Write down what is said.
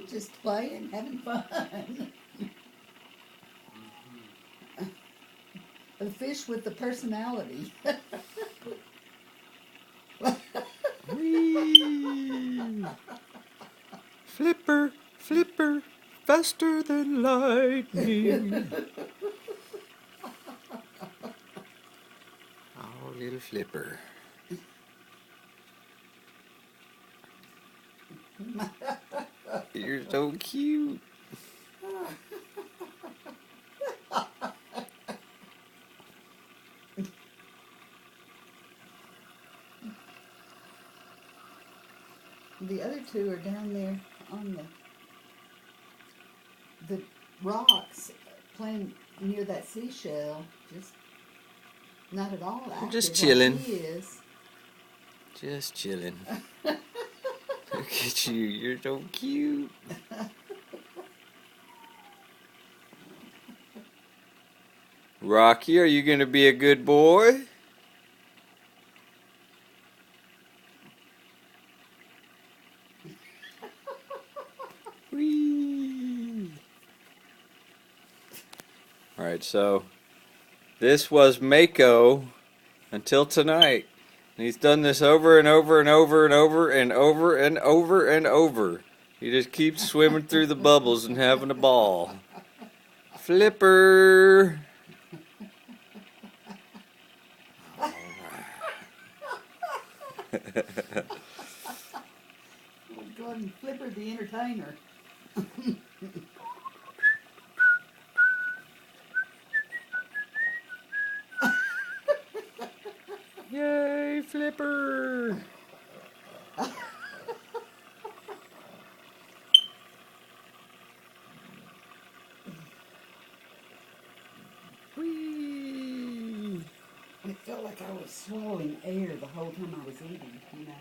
Just playing, having fun. The fish with the personality. Whee! Flipper, flipper, faster than lightning. Oh, little flipper. You're so cute. The other two are down there on the rocks playing near that seashell. Just not at all active Just like chilling. he is. Just chilling. Look at you. You're so cute. Rocky, are you going to be a good boy? Whee! Alright, so this was Mako until tonight. And he's done this over and over and over and over and over and over and over. He just keeps swimming through the bubbles and having a ball. Flipper! Go ahead and Flipper the entertainer. Yay, Flipper! Whee! It felt like I was swallowing air the whole time I was eating, you know.